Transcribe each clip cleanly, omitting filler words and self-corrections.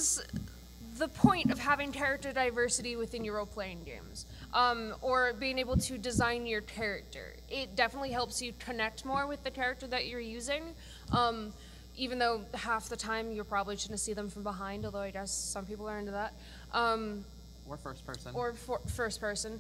is the point of having character diversity within your role-playing games, or being able to design your character. It definitely helps you connect more with the character that you're using, even though half the time you're probably just going to see them from behind, although I guess some people are into that. Or first person. Or first person.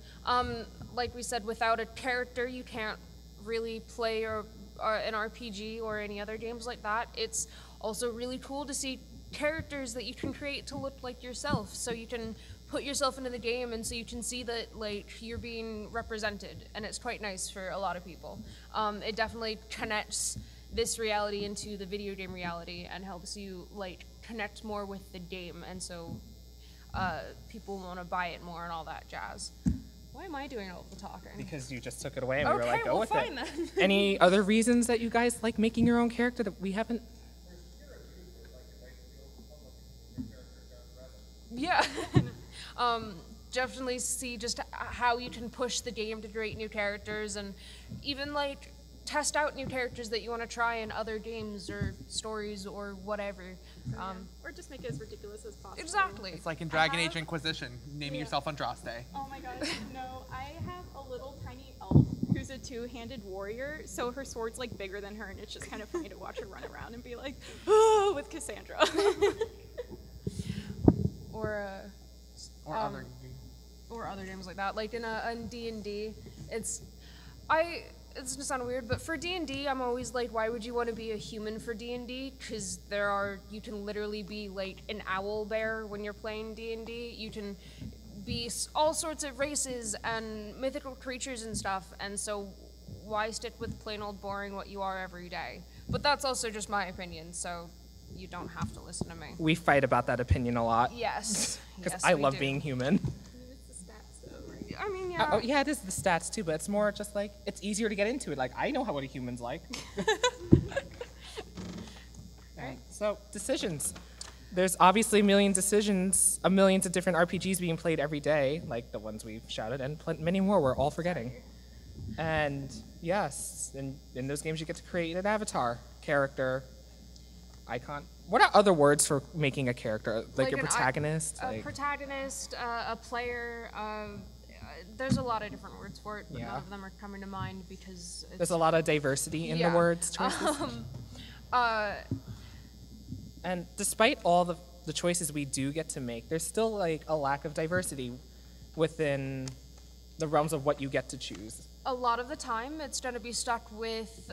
Like we said, without a character, you can't really play an RPG or any other games like that. It's also really cool to see characters that you can create to look like yourself, so you can put yourself into the game and so you can see that like you're being represented, and it's quite nice for a lot of people. It definitely connects this reality into the video game reality and helps you like connect more with the game, and so people want to buy it more and all that jazz. Why am I doing all the talking? Because you just took it away and we were like, go well, with fine it. Then. Any other reasons that you guys like making your own character that we haven't? Yeah. Definitely see just how you can push the game to create new characters, and even like test out new characters that you want to try in other games or stories or whatever. Or just make it as ridiculous as possible. Exactly. It's like in Dragon Age Inquisition, naming yourself Andraste. Oh my god, no. I have a little tiny elf who's a two-handed warrior, so her sword's like bigger than her, and it's just kind of funny to watch her run around and be like, oh, with Cassandra. Or other other games like that. Like in D&D, it's gonna sound weird, but for D&D, I'm always like, why would you want to be a human for D&D? Because you can literally be like an owl bear when you're playing D&D. You can be all sorts of races and mythical creatures and stuff, and so why stick with plain old boring what you are every day? But that's also just my opinion, so you don't have to listen to me. We fight about that opinion a lot. Yes. Because Yes, I we love do. being human. It's the stats, though, right? I mean, yeah. Oh, yeah, it is the stats too, but it's more just like, it's easier to get into it. Like, I know what a human's like. Right. So, decisions. There's obviously millions of different RPGs being played every day, like the ones we've shouted, and many more we're all forgetting. And yes, in those games you get to create an avatar, character, icon. What are other words for making a character? Like your protagonist? A protagonist, a player. There's a lot of different words for it, but none of them are coming to mind because there's a lot of diversity in the words choices. And despite all the choices we do get to make, there's still like a lack of diversity within the realms of what you get to choose. A lot of the time, it's going to be stuck with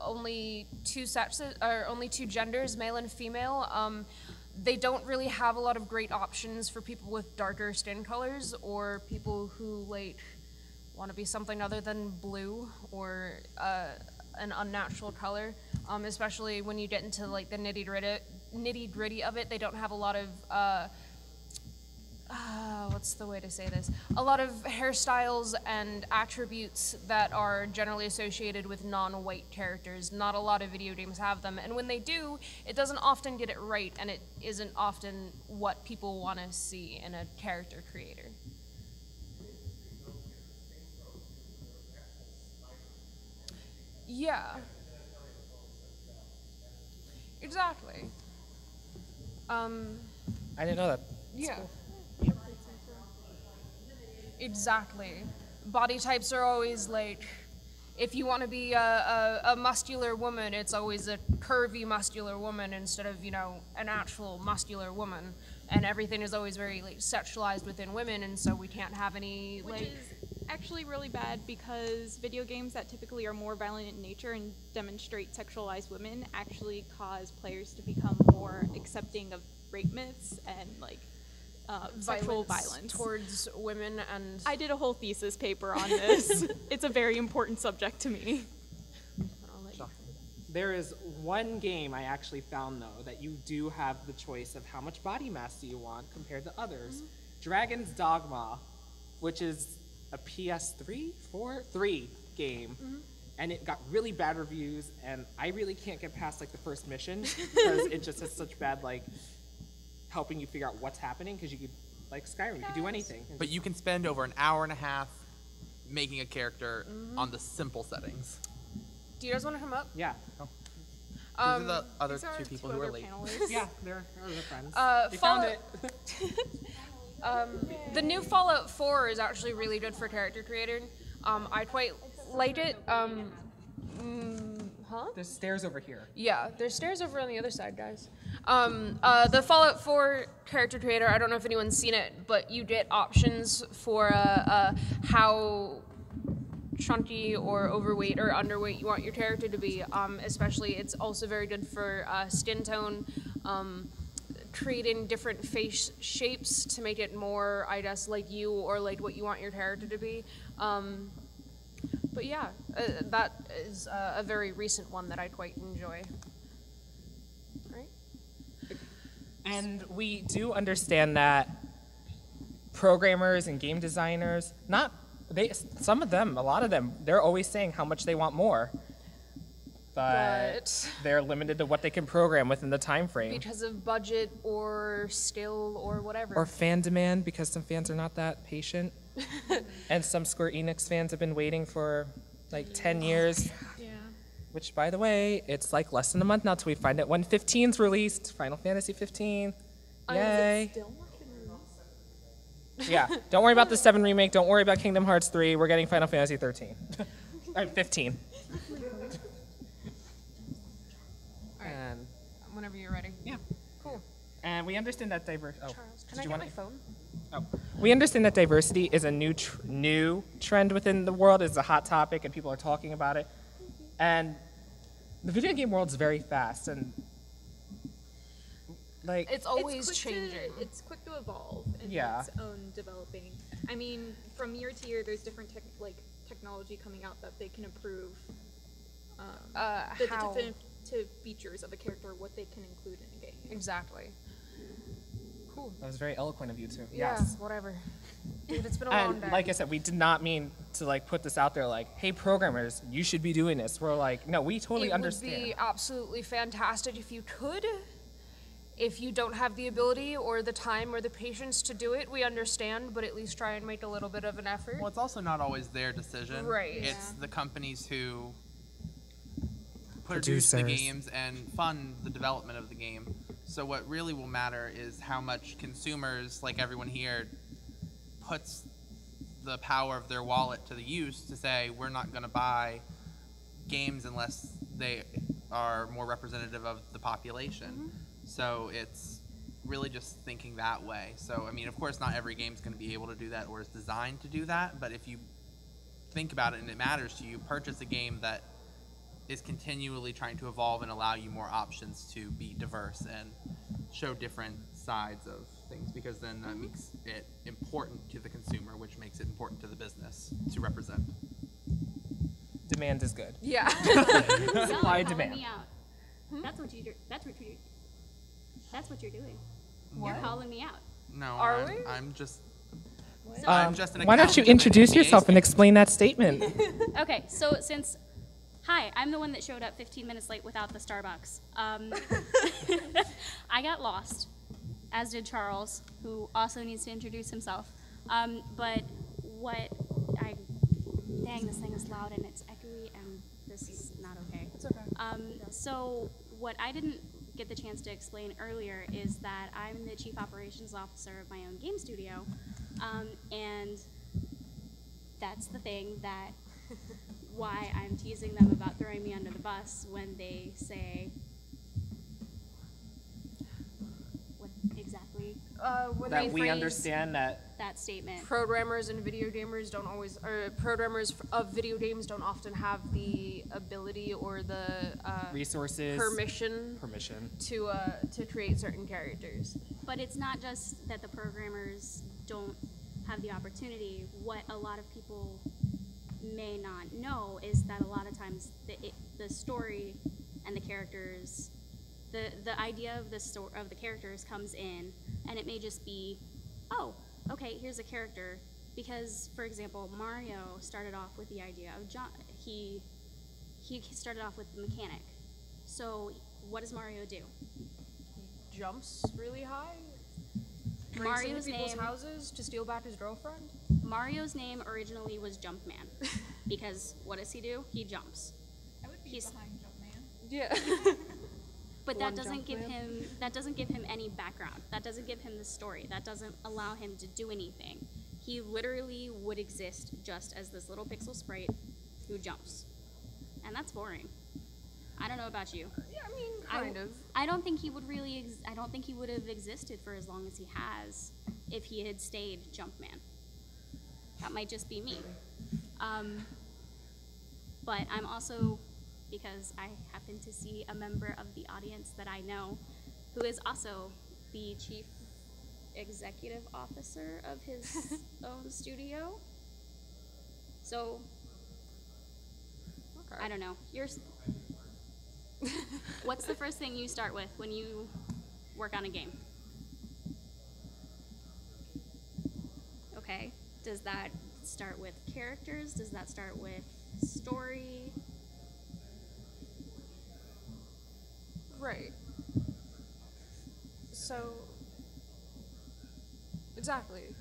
only two sexes, or only two genders, male and female. They don't really have a lot of great options for people with darker skin colors or people who like want to be something other than blue or an unnatural color. Especially when you get into like the nitty gritty of it, they don't have a lot of. What's the way to say this? A lot of hairstyles and attributes that are generally associated with non-white characters. Not a lot of video games have them, and when they do, it doesn't often get it right, and it isn't often what people want to see in a character creator. Yeah. Exactly. I didn't know that. Yeah. Exactly. Body types are always like, if you want to be a muscular woman, it's always a curvy muscular woman instead of, an actual muscular woman. And everything is always very like sexualized within women, and so we can't have any Which is actually really bad because video games that typically are more violent in nature and demonstrate sexualized women actually cause players to become more accepting of rape myths and like sexual violence towards women. And I did a whole thesis paper on this. It's a very important subject to me. There is one game I actually found, though, that you do have the choice of how much body mass do you want compared to others. Mm-hmm. Dragon's Dogma, which is a PS3, 3 game, mm-hmm. and it got really bad reviews, and I really can't get past like the first mission because it just has such bad like helping you figure out what's happening, because you could, like Skyrim, you could do anything. But you can spend over an hour and a half making a character on the simple settings. Do you guys want to come up? Yeah. These are the other These are two people two who are other late. panelists. Yeah, they're friends. You found Fallout- it. The new Fallout 4 is actually really good for character creating. I quite like it. Huh? There's stairs over here. Yeah, there's stairs over on the other side, guys. The Fallout 4 character creator, I don't know if anyone's seen it, but you get options for how chunky or overweight or underweight you want your character to be. Especially, it's also very good for skin tone, creating different face shapes to make it more, I guess, like you or like what you want your character to be. But yeah, that is a very recent one that I quite enjoy. Right? And we do understand that programmers and game designers, some of them, a lot of them, they're always saying how much they want more. But they're limited to what they can program within the time frame. Because of budget or skill or whatever. Or fan demand, because some fans are not that patient. And some Square Enix fans have been waiting for like 10 years. Yeah. Which, by the way, it's like less than a month now till we find out when 15's released. Final Fantasy 15. Yay. Yeah, don't worry about the 7 remake. Don't worry about Kingdom Hearts 3. We're getting Final Fantasy 13. 15. And Whenever you're ready. yeah. Cool. And we understand that Charles, can I get my phone? We understand that diversity is a new trend within the world. It's a hot topic, and people are talking about it. And the video game world is very fast, and like It's always quick changing. It's quick to evolve in Yeah. its own developing. I mean, from year to year, there's different technology coming out that they can improve the How? definitive features of a character, what they can include in a game. Exactly. Cool. that was very eloquent of you too. Yeah, Yes. whatever. Dude, it's been a long And day. like I said, we did not mean to like put this out there like, hey programmers, you should be doing this. We're like, no, we totally it understand. would be absolutely fantastic if you could. If you don't have the ability or the time or the patience to do it, we understand, but at least try and make a little bit of an effort. Well, it's also not always their decision. Right. It's the companies who produce the Producers. games and fund the development of the game. So what really will matter is how much consumers, like everyone here, puts the power of their wallet to the use to say, we're not going to buy games unless they are more representative of the population. So it's really just thinking that way. So, I mean, of course, not every game is going to be able to do that or is designed to do that, but if you think about it and it matters to you, purchase a game that is continually trying to evolve and allow you more options to be diverse and show different sides of things, because then that makes it important to the consumer, which makes it important to the business to represent. Demand is good. Yeah. Supply and calling demand. me out. That's what you do. That's what you're doing. What? You're calling me out. No, Are I'm, we? I'm just So, I'm just an Why don't you accountant in introduce the yourself and space. explain that statement? okay, so hi, I'm the one that showed up 15 minutes late without the Starbucks. I got lost, as did Charles, who also needs to introduce himself. But dang, this thing is loud and it's echoey, and this is not okay. It's okay. So what I didn't get the chance to explain earlier is that I'm the chief operations officer of my own game studio, and that's the thing that why I'm teasing them about throwing me under the bus when they say what exactly When That they we phrase understand that that statement. programmers and video gamers don't always, or programmers of video games don't often have the ability or the resources, permission to create certain characters. But it's not just that the programmers don't have the opportunity. What a lot of people may not know is that a lot of times the story and the characters, the idea of the characters comes in, and it may just be, oh, okay, here's a character. Because, for example, Mario started off with the idea of he started off with the mechanic. So what does Mario do? Jumps really high. Breaks Mario's into people's name- houses to steal back his girlfriend. Mario's name originally was Jumpman, because what does he do? He jumps. I would be He's- behind Jumpman. Yeah. But that One doesn't jump give man? him any background. That doesn't give him the story. That doesn't allow him to do anything. He literally would exist just as this little pixel sprite who jumps. And that's boring. I don't know about you. Yeah, I mean, kind of. I don't think he would really I don't think he would have existed for as long as he has if he had stayed Jumpman. That might just be me. But I'm also, because I happen to see a member of the audience that I know who is also the chief executive officer of his own studio. So, Okay. I don't know. What's the first thing you start with when you work on a game? Okay. Does that start with characters? Does that start with story? Right. So, exactly.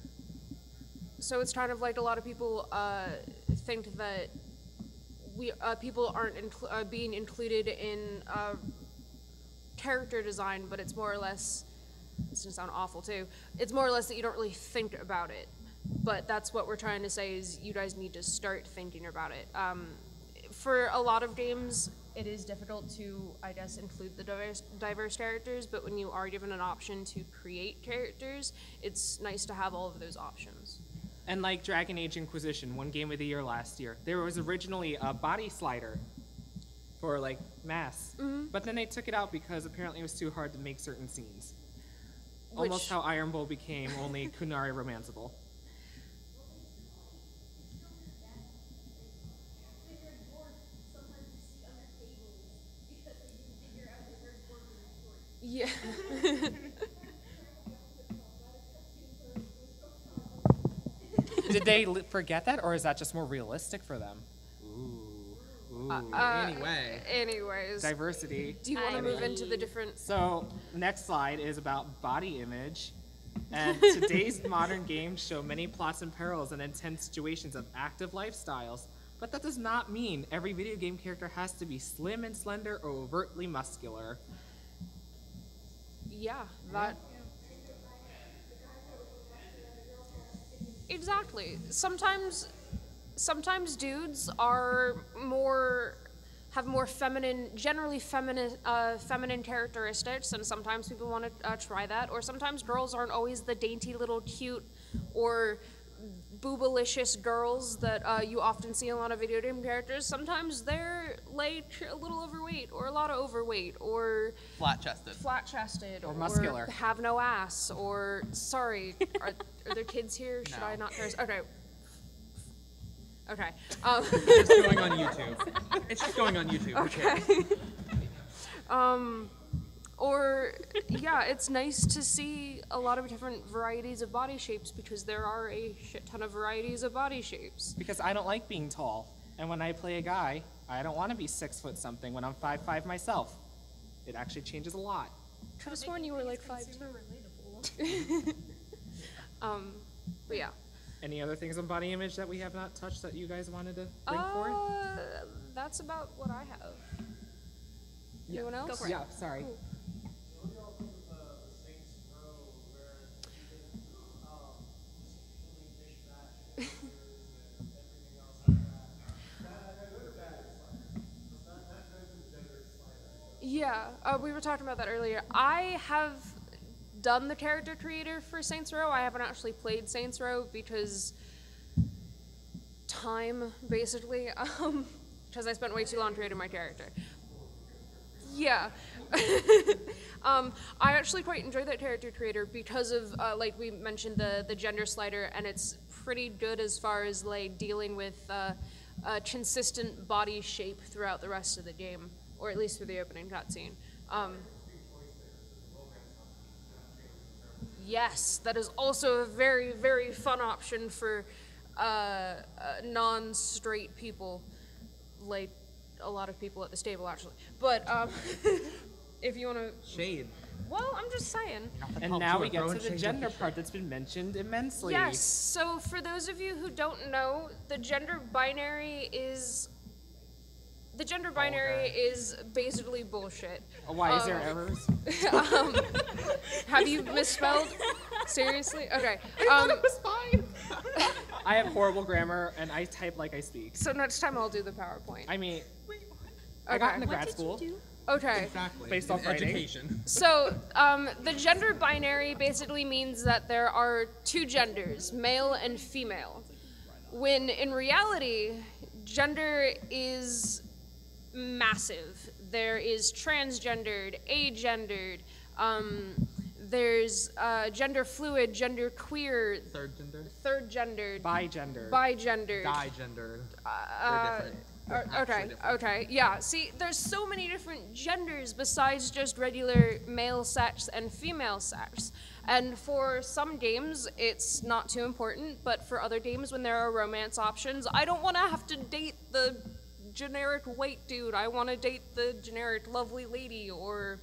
So it's kind of like a lot of people think that people aren't being included in character design, but it's more or less, it's gonna sound awful too, it's more or less that you don't really think about it. But that's what we're trying to say is you guys need to start thinking about it. For a lot of games, it is difficult to, I guess, include the diverse characters, but when you are given an option to create characters, it's nice to have all of those options. And like Dragon Age Inquisition, one game of the year last year, there was originally a body slider for like mass, but then they took it out because apparently it was too hard to make certain scenes. Almost how Iron Bull became only Kunari romanceable. Yeah. Did they forget that, or is that just more realistic for them? Ooh. Anyway. Anyways, Diversity. do you want to move into the different? So, next slide is about body image. And today's modern games show many plots and perils and intense situations of active lifestyles. But that does not mean every video game character has to be slim and slender or overtly muscular. Yeah, that. Exactly. Sometimes dudes are have more feminine, generally feminine characteristics, and sometimes people want to try that. Or sometimes girls aren't always the dainty little cute or boobalicious girls that you often see in a lot of video game characters. Sometimes they're like a little overweight, or a lot of overweight, or Flat-chested. or muscular. have no ass, or sorry, are there kids here? Should No. I not curse? Okay. Okay. It's going on YouTube. It's just going on YouTube. Okay. Or yeah, it's nice to see a lot of different varieties of body shapes because there are a shit ton of varieties of body shapes. Because I don't like being tall. And when I play a guy, I don't want to be 6 foot something when I'm 5'5" myself. It actually changes a lot. Could have sworn you were like 5'2". But yeah. Any other things on body image that we have not touched that you guys wanted to bring forth? That's about what I have. Anyone else? Go for it. Yeah, sorry. Cool. Yeah, we were talking about that earlier. I have done the character creator for Saints Row. I haven't actually played Saints Row because time, basically, because I spent way too long creating my character. Yeah. I actually quite enjoy that character creator because of, like we mentioned, the gender slider, and it's pretty good as far as like dealing with a consistent body shape throughout the rest of the game, or at least through the opening cutscene. Yes, that is also a very, very fun option for non-straight people, like a lot of people at the stable, actually. But if you want to... Shade. Well, I'm just saying. And now we get to the gender part that's been mentioned immensely. Yes, so for those of you who don't know, the gender binary is the gender binary is basically bullshit. Why is there errors? Have you misspelled? Seriously? Okay. It was fine. I have horrible grammar, and I type like I speak. So next time I'll do the PowerPoint. I mean, I got into grad school Okay. Exactly. based off writing. Education. So, the gender binary basically means that there are two genders, male and female. When in reality, gender is massive. There is transgendered, agendered, there's gender fluid, gender queer, Third gender. third gendered, Bi-gender. bigendered. Digender. They're different. They're actually Okay, different. okay, yeah. See, there's so many different genders besides just regular male sex and female sex. And for some games, it's not too important, but for other games, when there are romance options, I don't want to have to date the generic white dude. I want to date the generic lovely lady, or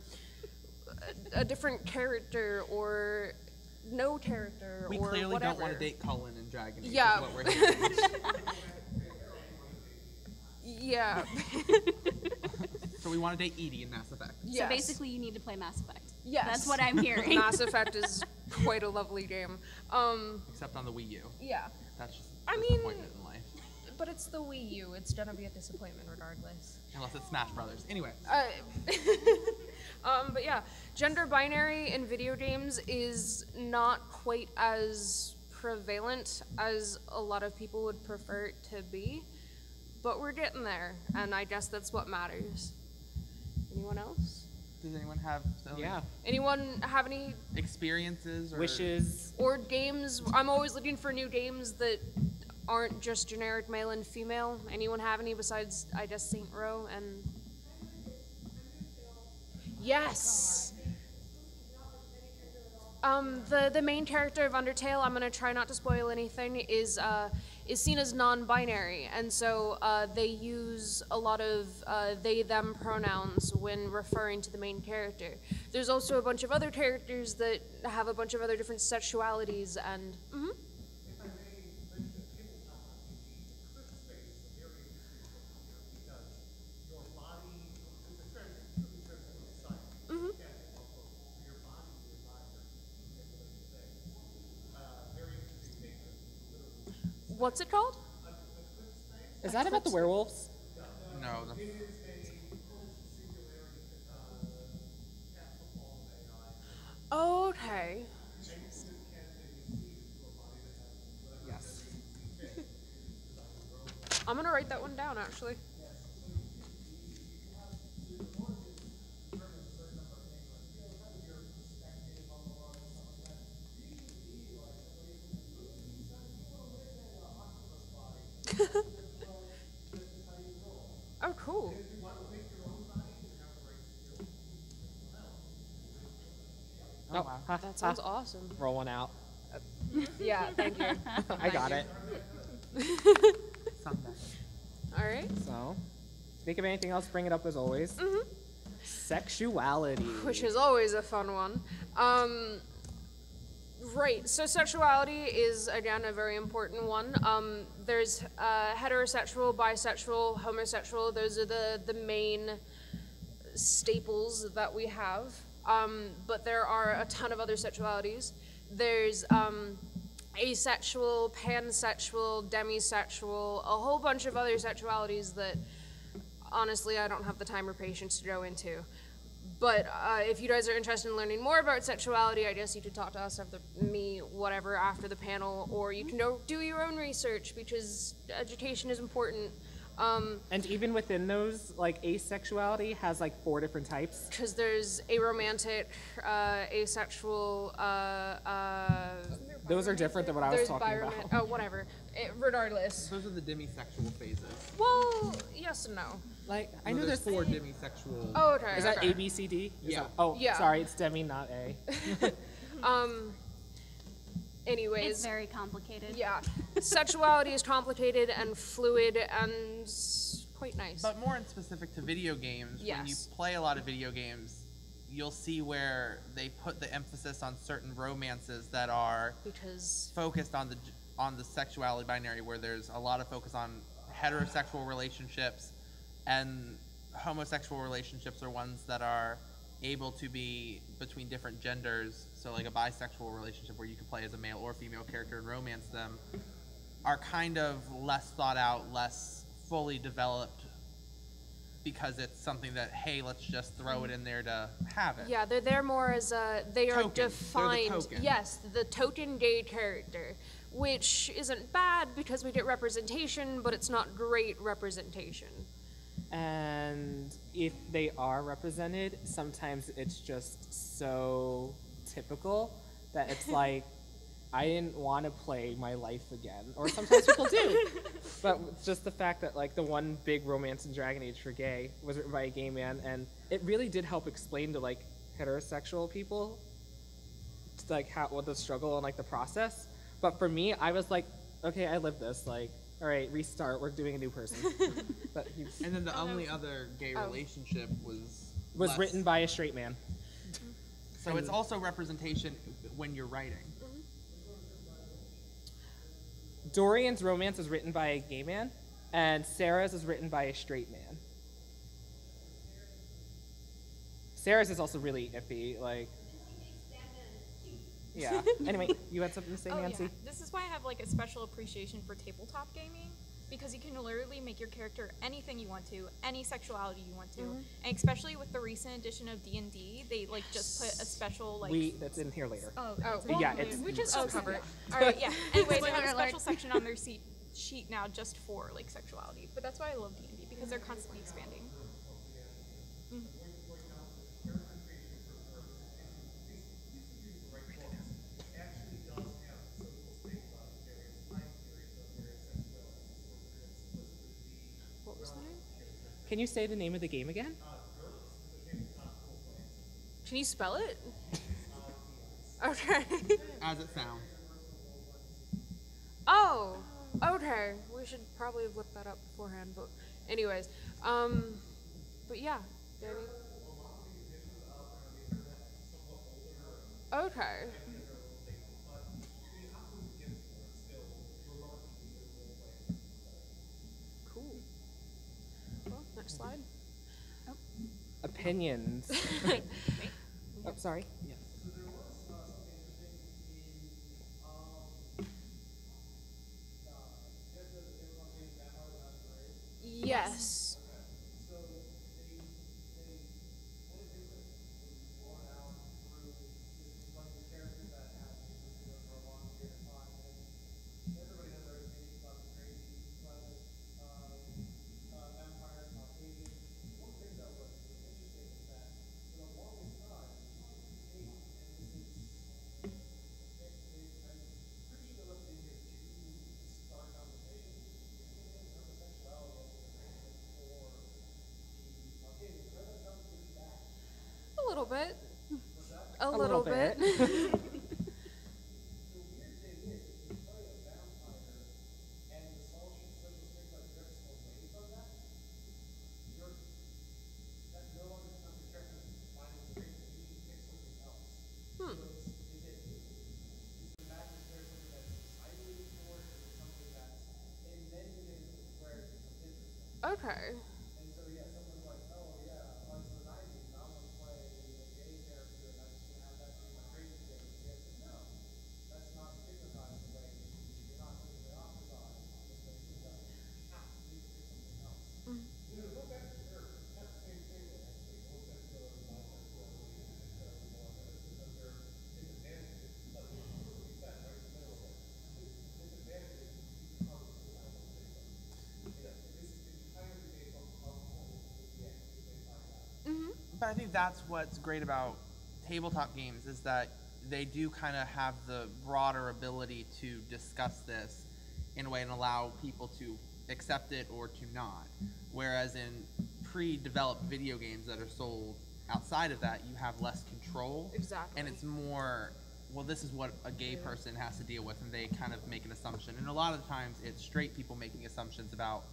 a different character, or no character, We or clearly whatever. don't want to date Cullen and Dragon Age. Yeah. Is what we're hearing. Yeah. So we want to date Edie in Mass Effect. Yes. So basically, you need to play Mass Effect. Yes. That's what I'm hearing. Mass Effect is quite a lovely game. Except on the Wii U. Yeah. That's just I a mean- disappointment in life. But it's the Wii U. It's gonna be a disappointment regardless. Unless it's Smash Brothers. Anyway. But yeah, gender binary in video games is not quite as prevalent as a lot of people would prefer it to be. But we're getting there, and I guess that's what matters. Anyone else? Does anyone have Yeah. Anyone have any experiences or Wishes. or games? I'm always looking for new games that aren't just generic male and female. Anyone have any besides, I guess, Saint Row and... Yes! The main character of Undertale, I'm gonna try not to spoil anything, is seen as non-binary, and so they use a lot of they/them pronouns when referring to the main character. There's also a bunch of other characters that have a bunch of other different sexualities, and what's it called? Is that about the werewolves? no? Okay. Yes. I'm gonna write that one down, actually. Oh, cool. Oh, ha, That sounds ha. awesome. Roll one out. Yeah, thank you. I got it. Someday. All right. So, think of anything else, bring it up as always. Sexuality. Which is always a fun one. Right, so sexuality is, again, a very important one. There's heterosexual, bisexual, homosexual. Those are the main staples that we have. But there are a ton of other sexualities. There's asexual, pansexual, demisexual, a whole bunch of other sexualities that, honestly, I don't have the time or patience to go into. But if you guys are interested in learning more about sexuality, I guess you could talk to us, after whatever, after the panel, or you can go do your own research, because education is important. And even within those, like, asexuality has like 4 different types. Because there's aromantic, asexual, Those are different than what I was there's talking about. Oh, whatever. Regardless. Those are the demisexual phases. Well, yes and no. Like, I No, know there's there's 4 demisexual. Oh, okay. Is that okay. A, B, C, D? Is Yeah. that- oh, Yeah. sorry, it's demi, not A. Anyways. It's very complicated. Yeah. Sexuality is complicated and fluid and quite nice. But more in specific to video games, when you Yes. play a lot of video games, you'll see where they put the emphasis on certain romances that are Because focused on the sexuality binary, where there's a lot of focus on heterosexual relationships and homosexual relationships are ones that are able to be between different genders. So like a bisexual relationship where you can play as a male or female character and romance them are kind of less thought out, less fully developed, because it's something that, hey, let's just throw it in there to have it. Yeah, they're there more as they are Token. They're the defined. token. Yes, the token gay character, which isn't bad because we get representation, but it's not great representation. And if they are represented, sometimes it's just so typical that it's like, I didn't want to play my life again. Or sometimes people do. But it's just the fact that like the one big romance in Dragon Age for gay was written by a gay man, and it really did help explain to like heterosexual people like what the struggle and like the process. But for me, I was like, okay, I lived this. Like, all right, restart. We're doing a new person. But And then the only other gay relationship was less. written by a straight man. So it's also representation when you're writing. Dorian's romance is written by a gay man, and Sarah's is written by a straight man. Sarah's is also really iffy, like. Yeah. Anyway, you had something to say, Nancy? Yeah. This is why I have like a special appreciation for tabletop gaming, because you can literally make your character anything you want to, any sexuality you want to, and especially with the recent edition of D&D, they like just put a special like. That's in here later. Oh, well, yeah, it's. we can still cover it. All right, yeah. Anyways, they have a Spoiler special alert. section on their sheet now just for like sexuality. But that's why I love D&D, because they're constantly expanding. What was the name? Can you say the name of the game again? Can you spell it? Okay. As it sounds. Oh, okay. We should probably have looked that up beforehand, but anyways, but yeah, Danny. Okay. Cool. Well, next slide. Opinions. Oh, sorry. Yes. Yes. A little bit. A little bit. Okay. But I think that's what's great about tabletop games, is that they do kind of have the broader ability to discuss this in a way and allow people to accept it or to not. Whereas in pre-developed video games that are sold outside of that, you have less control. Exactly. And it's more, well, this is what a gay person has to deal with, and they kind of make an assumption. And a lot of the times it's straight people making assumptions about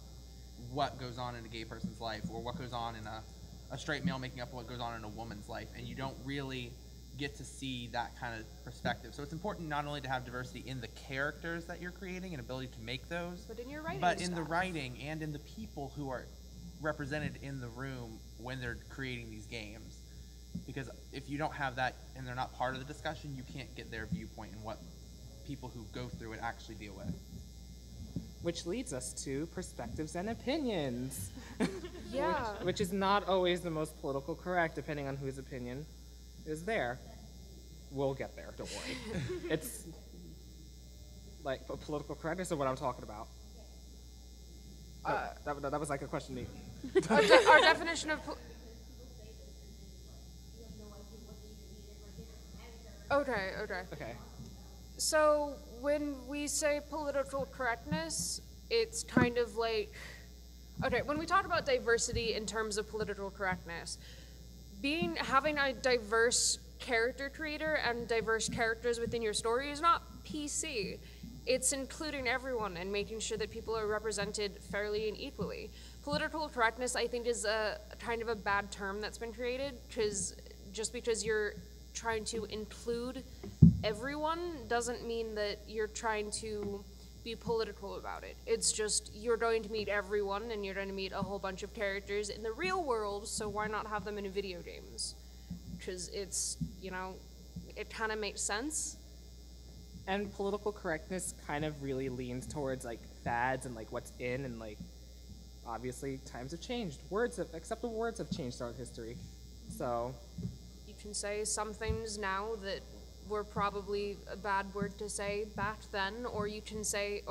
what goes on in a gay person's life, or what goes on in a straight male making up what goes on in a woman's life, and you don't really get to see that kind of perspective. So it's important not only to have diversity in the characters that you're creating and ability to make those, But in your writing but in the style. writing and in the people who are represented in the room when they're creating these games. Because if you don't have that and they're not part of the discussion, you can't get their viewpoint and what people who go through it actually deal with. Which leads us to perspectives and opinions. Yeah. Which is not always the most political correct, depending on whose opinion is there. We'll get there, don't worry. It's like political correctness of what I'm talking about. That was like a question to me. Our definition of... Okay. Okay. So when we say political correctness, it's kind of like, okay, when we talk about diversity in terms of political correctness, having a diverse character creator and diverse characters within your story is not PC. It's including everyone and making sure that people are represented fairly and equally. Political correctness, I think, is a kind of a bad term that's been created, because just because you're trying to include everyone doesn't mean that you're trying to be political about it. It's just you're going to meet everyone and you're going to meet a whole bunch of characters in the real world, so why not have them in video games? Because it's, it kind of makes sense. And political correctness kind of really leans towards like fads and like what's in, and like obviously times have changed. Acceptable words have changed throughout history. So You can say some things now that were probably a bad word to say back then, or you can say,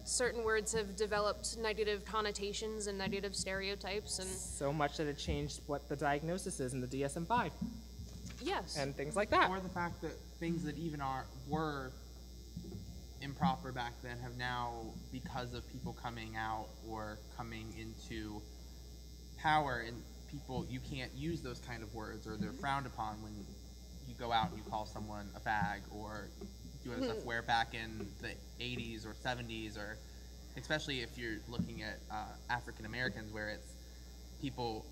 certain words have developed negative connotations and negative stereotypes, and so much that it changed what the diagnosis is in the DSM-5 yes. and things like that. Or the fact that things that even were improper back then have now, because of people coming out or coming into power, and you can't use those kind of words, or they're frowned upon when you go out and you call someone a fag, or do other stuff, where back in the 80s or 70s, or especially if you're looking at African Americans, where it's people,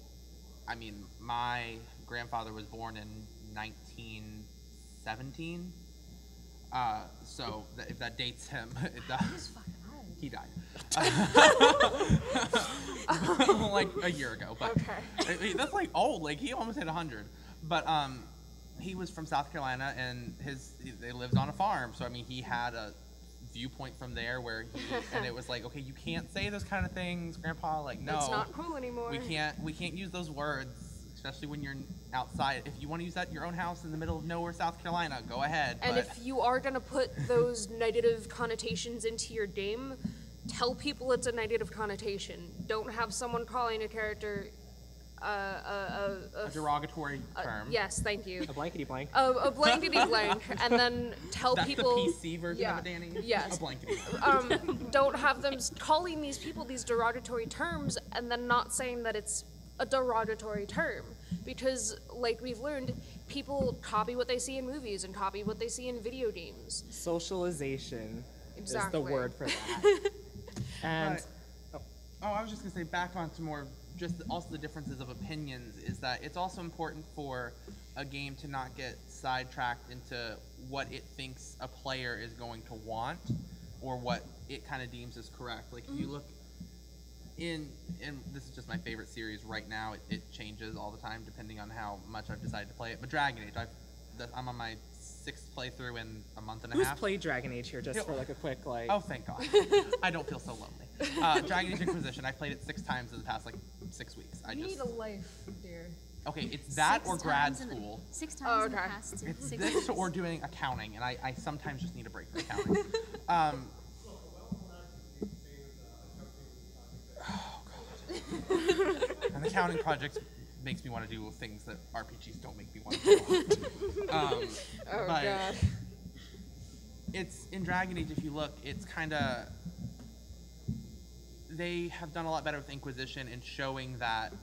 my grandfather was born in 1917, so if that dates him, it does. He died. Like a year ago, but Okay. that's like old. Like he almost hit 100. But he was from South Carolina, and they lived on a farm. So he had a viewpoint from there where and it was like, okay, you can't say those kind of things, Grandpa. Like, no, It's not cool anymore. we can't use those words, especially when you're outside. If you want to use that in your own house in the middle of nowhere, South Carolina, go ahead. And but if you are going to put those negative connotations into your game, tell people it's a negative connotation. Don't have someone calling a character a derogatory term. Yes, thank you. A blankety blank. A blankety blank, and then tell That's people. the PC version of it, Danny? Yes. A blankety. Don't have them calling these people these derogatory terms and then not saying that it's a derogatory term. Because, like we've learned, people copy what they see in movies and copy what they see in video games. Socialization is the Exactly. word for that. And I was just going to say, back on to more, just also the differences of opinions, is that it's also important for a game to not get sidetracked into what it thinks a player is going to want, or what it kind of deems as correct. Like, if you look and this is just my favorite series right now, it changes all the time depending on how much I've decided to play it, but Dragon Age, I'm on my 6th playthrough in a month and a who's half. played Dragon Age here, just for like a quick like? Oh, thank God. I don't feel so lonely. Dragon Age Inquisition, I played it 6 times in the past 6 weeks. You need a life, dear. Okay, it's that or grad school. 6 times in the okay. past It's 6 this weeks. or doing accounting, and I sometimes just need a break from accounting. An accounting project makes me want to do things that RPGs don't make me want to do. Oh, but God. it's in Dragon Age, if you look, it's kind of, they have done a lot better with Inquisition in showing that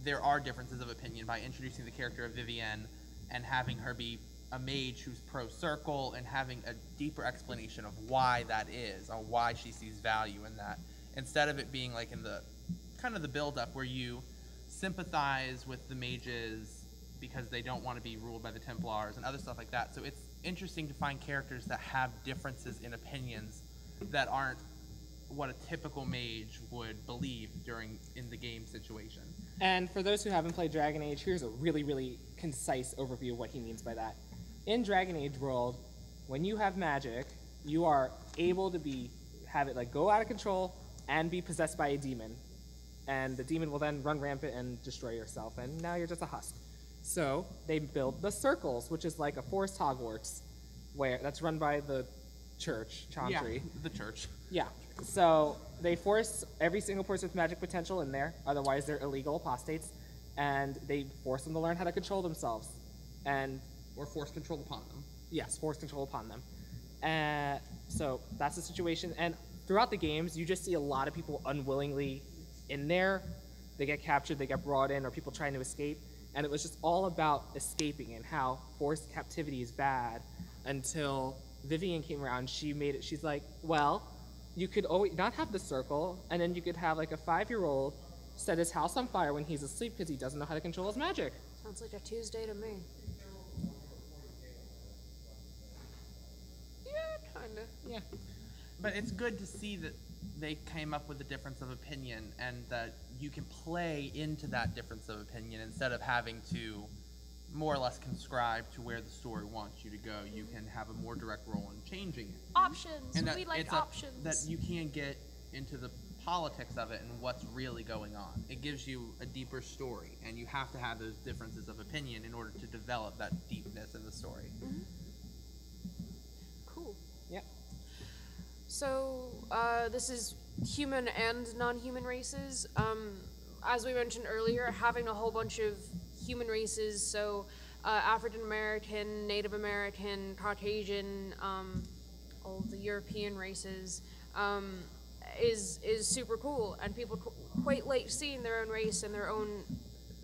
there are differences of opinion by introducing the character of Vivienne and having her be a mage who's pro-circle, and having a deeper explanation of why that is, or why she sees value in that, instead of it being like in the kind of the build-up where you sympathize with the mages because they don't want to be ruled by the Templars and other stuff like that. So it's interesting to find characters that have differences in opinions that aren't what a typical mage would believe in the game situation. And for those who haven't played Dragon Age, here's a really, really concise overview of what he means by that. In Dragon Age world, when you have magic, you are able to have it like go out of control and be possessed by a demon. And the demon will then run rampant and destroy yourself, and now you're just a husk. So they build the circles, which is like a forced Hogwarts, that's run by the church, Chantry. Yeah, the church. Yeah. So they force every single person with magic potential in there, otherwise they're illegal apostates, and they force them to learn how to control themselves. Or force control upon them. Yes, force control upon them. So that's the situation. And throughout the games, you just see a lot of people unwillingly in there. They get captured, they get brought in, or people trying to escape. And it was just all about escaping and how forced captivity is bad until Vivian came around. She's like, well, you could always not have the circle, and then you could have like a 5-year-old set his house on fire when he's asleep because he doesn't know how to control his magic. Sounds like a Tuesday to me. Yeah, kinda. Yeah. But it's good to see that they came up with a difference of opinion and that you can play into that difference of opinion instead of having to more or less conscribe to where the story wants you to go. You can have a more direct role in changing it. Options. And that We like it's options. that you can get into the politics of it and what's really going on. It gives you a deeper story, and you have to have those differences of opinion in order to develop that deepness in the story. Cool. Yeah. So, this is human and non-human races. As we mentioned earlier, having a whole bunch of human races, so African American, Native American, Caucasian, all of the European races, is super cool, and people quite like seeing their own race and their own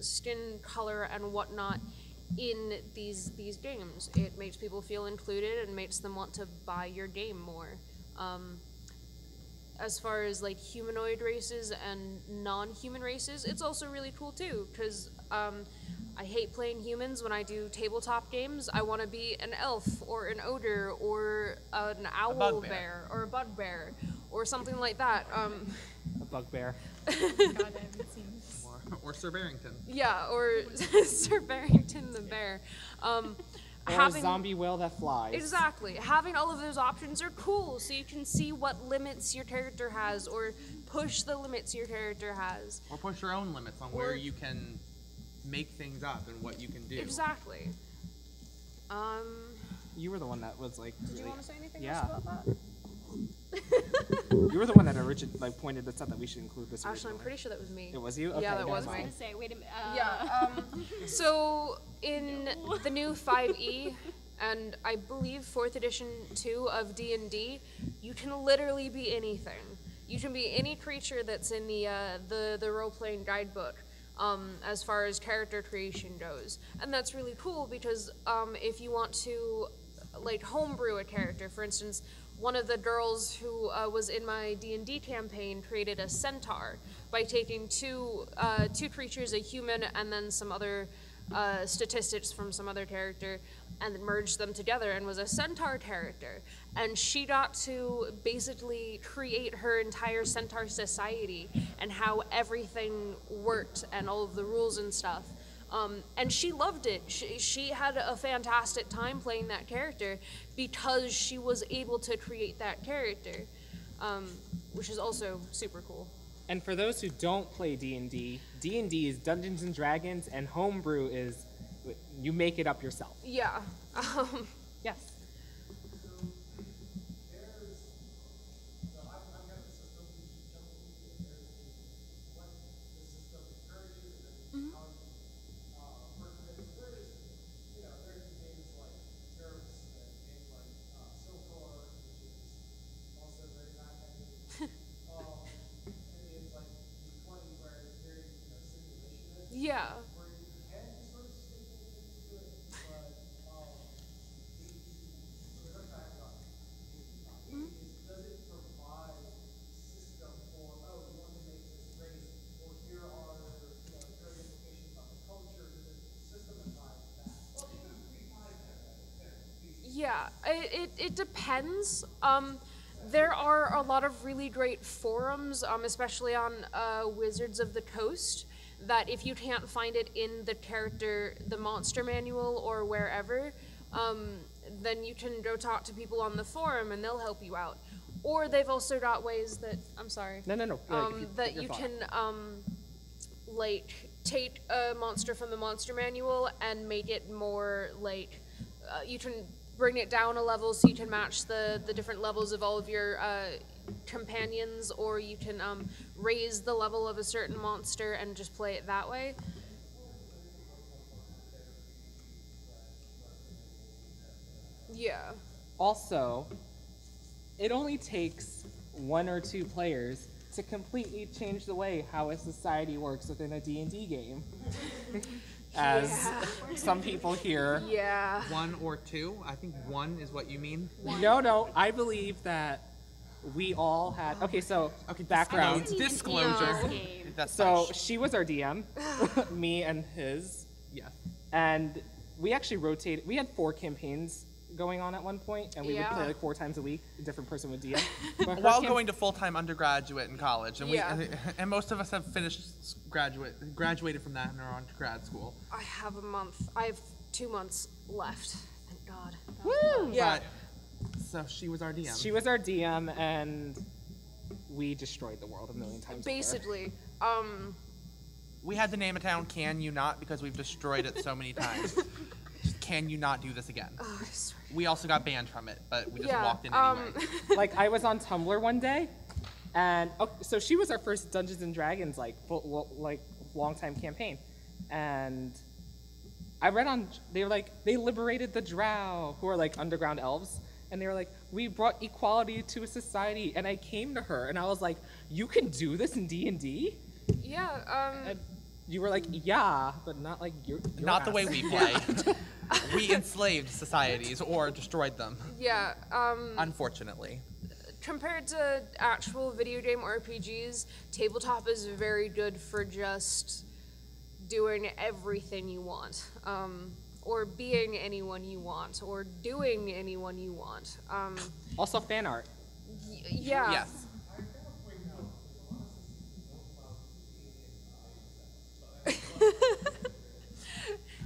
skin color and whatnot in these games. It makes people feel included and makes them want to buy your game more. As far as like humanoid races and non-human races, it's also really cool too, because I hate playing humans when I do tabletop games. I want to be an elf or an ogre or an owl bugbear. bear or a bugbear or something like that. A bugbear. God, I haven't seen this. Or Sir Barrington. Yeah, or Sir Barrington the bear. Or a zombie whale that flies. Exactly. Having all of those options are cool, so you can see what limits your character has, or push the limits your character has. Or push your own limits on where you can make things up and what you can do. Exactly. You were the one that was like. Did you want to say anything Yeah. else about that? You were the one that pointed this out that we should include this. Actually, I'm originally. pretty sure that was me. It was you? Okay, Yeah, that never was I was mind. gonna say, wait a minute. Yeah. So in the new 5e and I believe 4th edition 2 of D&D, you can literally be anything. You can be any creature that's in the role-playing guidebook. As far as character creation goes, and that's really cool because if you want to like homebrew a character, for instance, one of the girls who was in my D&D campaign created a centaur by taking two creatures, a human and then some other statistics from some other character, and merged them together and was a centaur character. And she got to basically create her entire centaur society and how everything worked and all of the rules and stuff. And she loved it. She had a fantastic time playing that character because she was able to create that character, which is also super cool. And for those who don't play D&D, D&D is Dungeons and Dragons, and homebrew is you make it up yourself. Yeah. Yes. Yeah. Yeah, it depends. there are a lot of really great forums, especially on Wizards of the Coast, that if you can't find it in the monster manual or wherever, then you can go talk to people on the forum and they'll help you out. Or they've also got ways that, I'm sorry. No. That you can, like, take a monster from the monster manual and make it more, like, you can bring it down a level so you can match the different levels of all of your companions, or you can raise the level of a certain monster and just play it that way. Yeah. Also, it only takes 1 or 2 players to completely change the way how a society works within a D&D game. As some people here. Yeah. 1 or 2? I think 1 is what you mean. No, I believe that we all had. Okay, so background. Disclosure. That's So such- she was our DM, me and his, yes. and we actually rotated. We had 4 campaigns going on at one point, and we would play like 4 times a week. A different person would DM. But her While camp- going to full-time undergraduate in college, and and most of us have finished graduated from that and are on to grad school. I have a month. I have 2 months left. Thank God. Woo! Yeah. So she was our DM. She was our DM, and we destroyed the world a million times. with her. Basically, We had to name a town Can You Not because we've destroyed it so many times. Can you not do this again? oh, I swear. We also got banned from it, but we just Yeah, walked in anyway. Like I was on Tumblr one day, and so she was our first Dungeons and Dragons long time campaign, and I read on they were like they liberated the Drow, who are like underground elves, and they were like, we brought equality to a society, and I came to her and I was like, you can do this in D&D? Yeah. And you were like, yeah, but not like your Not the way ass. we play. We enslaved societies or destroyed them, Yeah. unfortunately. Compared to actual video game RPGs, tabletop is very good for just doing everything you want, or being anyone you want, or doing anyone you want. Also fan art. Yeah. Yes.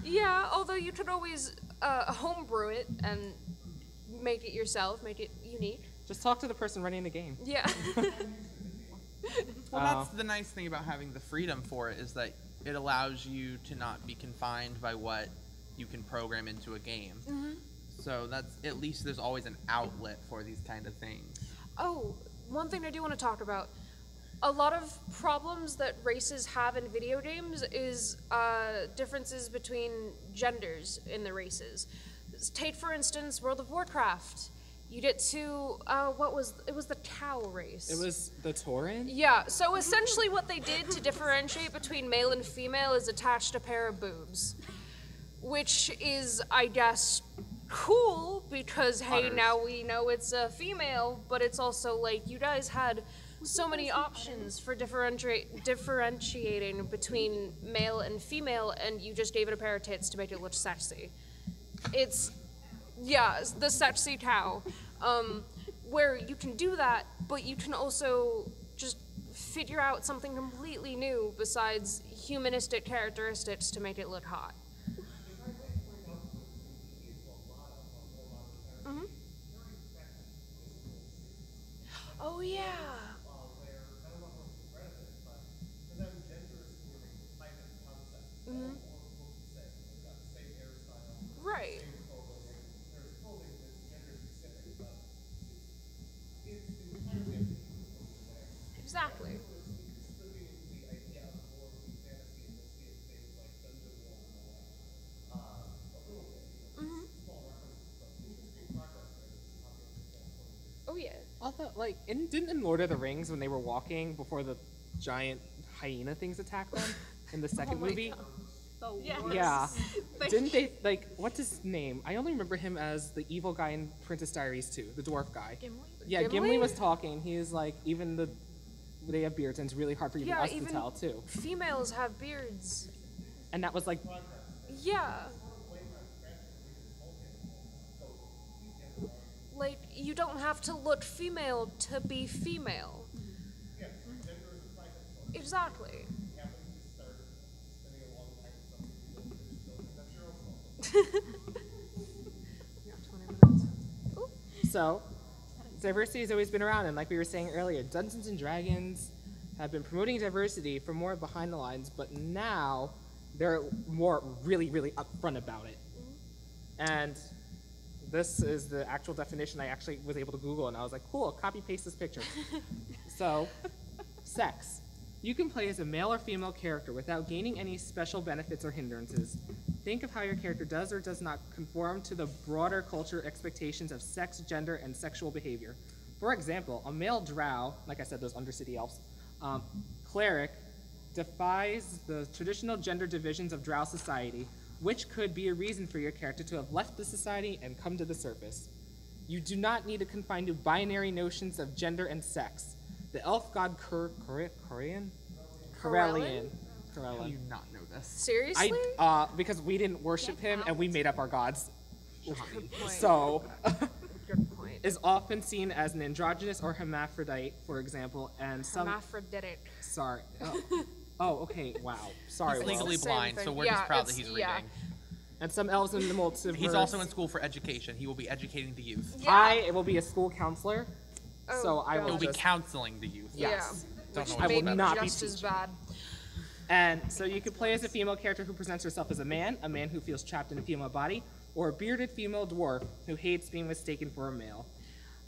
Yeah, although you could always homebrew it and make it yourself, make it unique. Just talk to the person running the game. Yeah. Well, that's the nice thing about having the freedom for it, is that it allows you to not be confined by what you can program into a game. Mm-hmm. So that's, at least there's always an outlet for these kind of things. Oh, one thing I do want to talk about. A lot of problems that races have in video games is differences between genders in the races. Take, for instance, World of Warcraft. You get to, it was the Tau race. It was the Tauren? Yeah, so essentially what they did to differentiate between male and female is attached a pair of boobs. Which is, I guess, cool, because, hey, now we know it's a female, but it's also like, you guys had so many options for differentiating between male and female, and you just gave it a pair of tits to make it look sexy. It's, yeah, the sexy cow, where you can do that, but you can also just figure out something completely new besides humanistic characteristics to make it look hot. Mm-hmm. Oh, yeah. Mm-hmm. Right. Exactly. Mm-hmm. Oh yeah. Although, like, didn't in Lord of the Rings, when they were walking before the giant hyena things attacked them in the second my movie? God. Oh, Yes. Yeah. Didn't they, like, what's his name? I only remember him as the evil guy in Princess Diaries 2, the dwarf guy. Gimli? Yeah, Gimli? Gimli was talking. He is like, even they have beards, and it's really hard for even Yeah, us even to tell, too. females have beards. And that was like, Yeah. Like, you don't have to look female to be female. Exactly. So, diversity has always been around, and like we were saying earlier, Dungeons and Dragons have been promoting diversity for more behind the lines, but now they're more really upfront about it. And this is the actual definition I actually was able to Google, and I was like, cool, copy paste this picture. So, sex. You can play as a male or female character without gaining any special benefits or hindrances. Think of how your character does or does not conform to the broader culture expectations of sex, gender, and sexual behavior. For example, a male drow, like I said, those undercity elves, cleric, defies the traditional gender divisions of drow society, which could be a reason for your character to have left the society and come to the surface. You do not need to confine to binary notions of gender and sex. The elf god Corellian? Corellian? How do you not know this? Seriously? Because we didn't worship him and we made up our gods. Good point. So, Good point. is often seen as an androgynous or hermaphrodite, for example, and some. Hermaphroditic. Sorry. Oh, okay. Wow. Sorry. He's Will. legally Same blind, thing. so we're Yeah, just proud that it's- he's yeah. reading. And some elves in the multiverse. He's also in school for education. He will be educating the youth. Yeah. I will be a school counselor, Oh, so I He'll will God. be just. counseling the youth. Yes. Don't know Which what I will may be not be just as teaching. bad. And so you could play as a female character who presents herself as a man who feels trapped in a female body, or a bearded female dwarf who hates being mistaken for a male.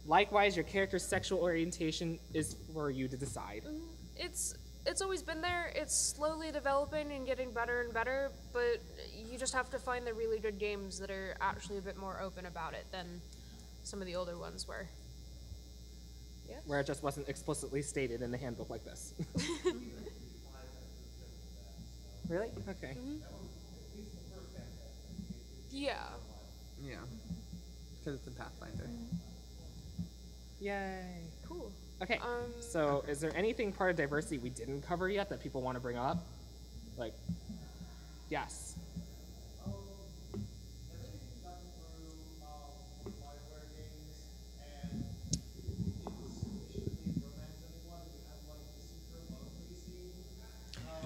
Likewise, your character's sexual orientation is for you to decide. It's always been there. It's slowly developing and getting better and better, but you just have to find the really good games that are actually a bit more open about it than some of the older ones were. Yes? Where it just wasn't explicitly stated in the handbook like this. Really? Okay. Yeah. Yeah. Because it's in Pathfinder. Yay. Cool. Okay. So is there anything part of diversity we didn't cover yet that people want to bring up? Like, yes.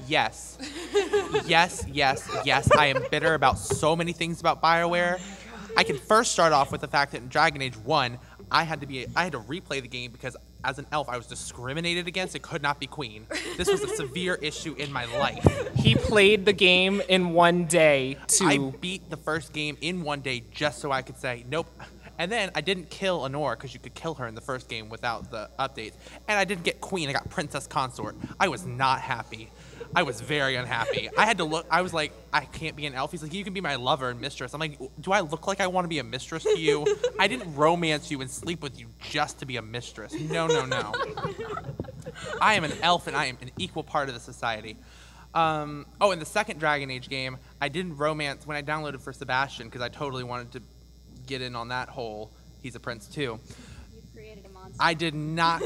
Yes. Yes. I am bitter about so many things about BioWare. I can first start off with the fact that in Dragon Age 1, I had to replay the game because as an elf I was discriminated against and could not be queen. This was a severe issue in my life. He played the game in one day I beat the first game in one day just so I could say nope. And then I didn't kill Honora because you could kill her in the first game without the updates. And I didn't get queen, I got princess consort. I was not happy. I was very unhappy. I had to look, I was like, I can't be an elf. He's like, you can be my lover and mistress. I'm like, do I look like I want to be a mistress to you? I didn't romance you and sleep with you just to be a mistress. No. I am an elf and I am an equal part of the society. In the second Dragon Age game, I didn't romance when I downloaded for Sebastian because I totally wanted to get in on that whole, he's a prince too. You created a monster. I did not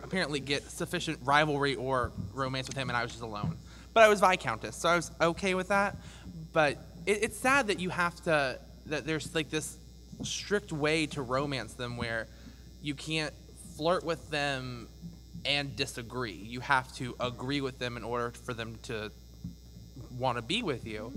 apparently get sufficient rivalry or romance with him, and I was just alone. But I was Viscountess, so I was okay with that. But it's sad that that there's like this strict way to romance them where you can't flirt with them and disagree. You have to agree with them in order for them to want to be with you.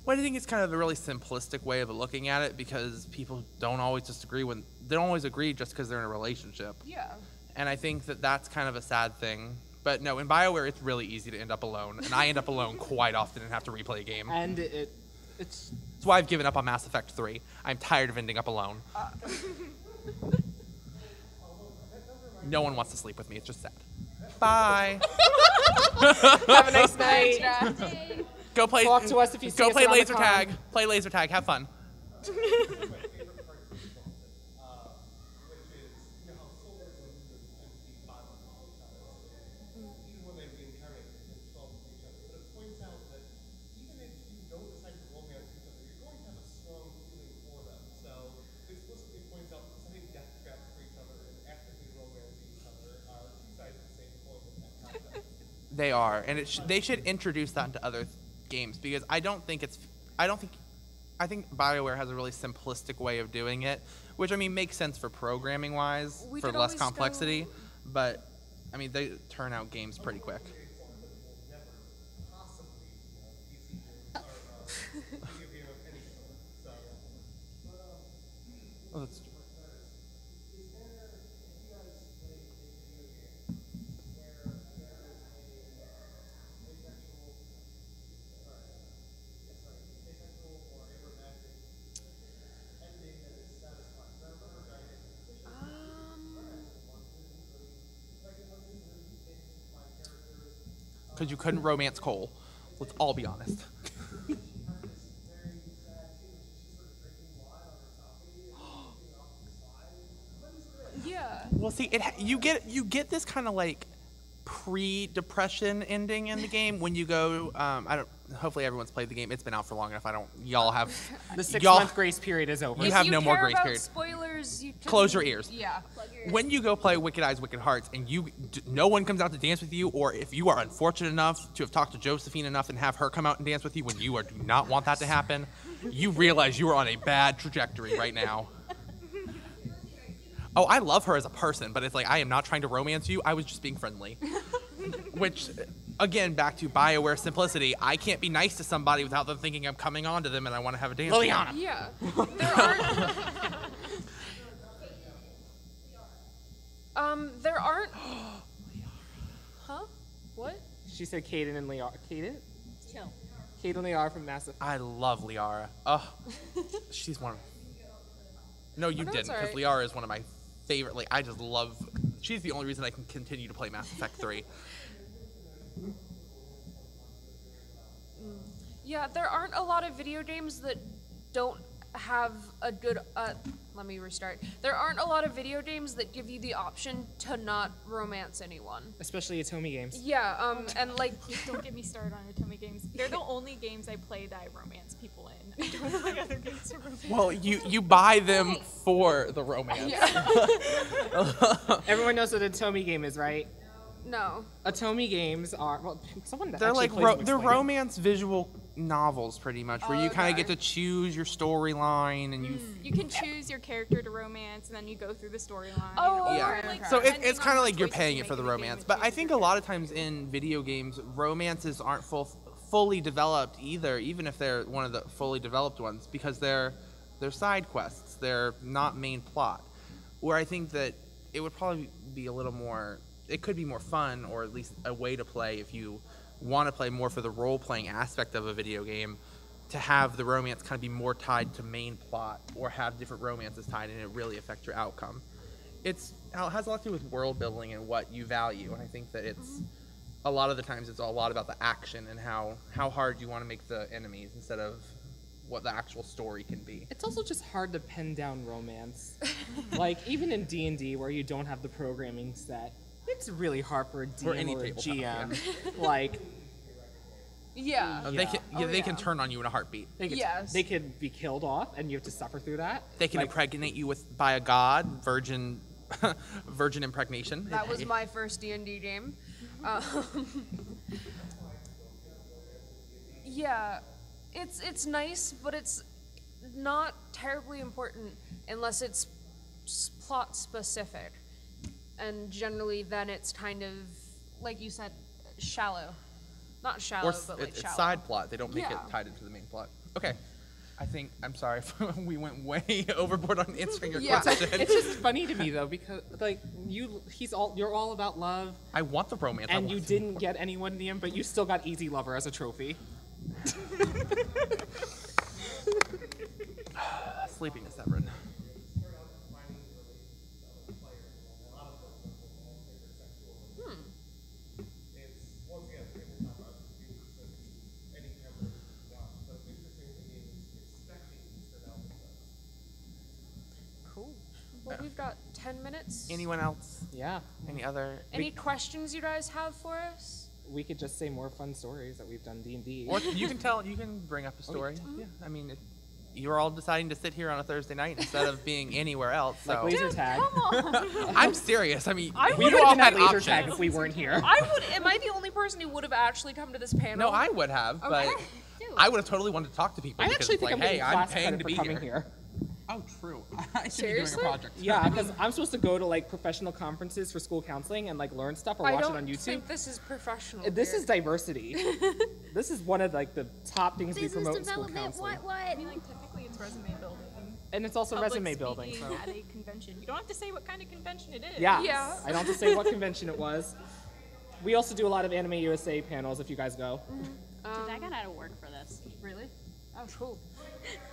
Well, I think it's kind of a really simplistic way of looking at it because people don't always they don't always agree just because they're in a relationship. Yeah. And I think that that's kind of a sad thing. But no, in BioWare, it's really easy to end up alone. And I end up alone quite often and have to replay a game. And it's That's why I've given up on Mass Effect 3. I'm tired of ending up alone. No one wants to sleep with me. It's just sad. Bye. have a nice night. Hey. Go play. Talk to us if you see Go us play around the laser con. tag. Play laser tag. Have fun. They are, and they should introduce that into other games because I I think BioWare has a really simplistic way of doing it, which I mean makes sense for programming wise, We for could less always complexity. But I mean they turn out games pretty quick. Oh, that's because you couldn't romance Cole. Let's all be honest. Yeah. Well, see, you get this kind of like pre-depression ending in the game when you go. I don't. Hopefully, everyone's played the game. It's been out for long enough. Y'all have. The 6 y'all- month grace period is over. You If have you no more care grace about period. Spoilers. You can, Close your ears. Yeah. When you go play Wicked Eyes, Wicked Hearts, and no one comes out to dance with you, or if you are unfortunate enough to have talked to Josephine enough and have her come out and dance with you when you do not want that to happen, you realize you are on a bad trajectory right now. Oh, I love her as a person, but it's like I am not trying to romance you. I was just being friendly. Which, again, back to BioWare simplicity. I can't be nice to somebody without them thinking I'm coming on to them and I want to have a dance. Liliana. Yeah. There aren't. There aren't. Huh? What? She said Caden and Liara. Caden? Chill. Caden and Liara from Mass Effect. I love Liara. Oh, she's one of. No, you no, it's didn't, because alright. Liara is one of my favorite. Like, I just love. She's the only reason I can continue to play Mass Effect 3. Yeah, there aren't a lot of video games that don't have a good. Let me restart. There aren't a lot of video games that give you the option to not romance anyone. Especially Atomi games. Yeah, and like. Don't get me started on Atomi games. They're the only games I play that I romance people in. I don't like other games to romance. Well, you buy them for the romance. Everyone knows what a Atomi game is, right? No. Atomi games are, well, someone that They're actually like plays them they're explain it. romance visual novels, pretty much, where you kind of Okay. get to choose your storyline and you. You can choose your character to romance, and then you go through the storyline. Oh, or, Yeah. like, So depending it's on kind of the like you're choices paying you it for make the in game, romance. it But I changes think your a lot of times in video games, romances aren't fully developed either, even if they're one of the fully developed ones, because they're side quests. They're not main plot. Where I think that it would probably be a little more. It could be more fun, or at least a way to play if you want to play more for the role-playing aspect of a video game, to have the romance kind of be more tied to main plot, or have different romances tied and it really affect your outcome. It has a lot to do with world building and what you value, and I think that it's a lot of the times it's a lot about the action and how hard you want to make the enemies instead of what the actual story can be. It's also just hard to pin down romance. Like, even in D&D, where you don't have the programming set, it's really hard for a DM For any or a tabletop, GM. Like, Yeah. They can Oh, they can yeah. turn on you in a heartbeat. Yes. they could be killed off, and you have to suffer through that. They can Like, impregnate you by a god, virgin impregnation. That was my first D&D game. Yeah, it's nice, but it's not terribly important unless it's plot specific, and generally then it's kind of like you said, shallow. Not shallow, Or but like it's shallow. side plot. They don't make Yeah. it tied into the main plot. Okay. I'm sorry if we went way overboard on answering your Yeah. question. It's just funny to me though, because like you're all about love, I want the romance. I and want you the- didn't get anyone in the end, but you still got Easy Lover as a trophy. Sleeping is Severin. Cool. Well, we've got 10 minutes. Anyone else? Yeah, Any other? Any questions you guys have for us? we could just say more fun stories that we've done D&D. Or you can bring up a story. Yeah. I mean, you're all deciding to sit here on a Thursday night instead of being anywhere else. So Like laser tag. I'm serious. I mean, We you would all have had been at laser options. tag if we weren't here. I would. Am I the only person who would have actually come to this panel? No, I would have, but Okay. I would have totally wanted to talk to people. I because actually it's think like, I'm getting hey, I'm class paying credit to for be coming here. here. Oh, true. I should be doing Seriously? a project. Yeah, because I'm supposed to go to like professional conferences for school counseling and like learn stuff or I watch don't it on YouTube. think this is professional. This here. is diversity. This is one of like the top things we Business promote in school development, counseling. what? I mean, like, technically it's resume building. And it's also Public resume building. speaking So. at a convention. You don't have to say what kind of convention it is. Yeah. Yeah. I don't have to say what convention it was. We also do a lot of Anime USA panels if you guys go. Dude, I got out of work for this. Really? Oh, cool.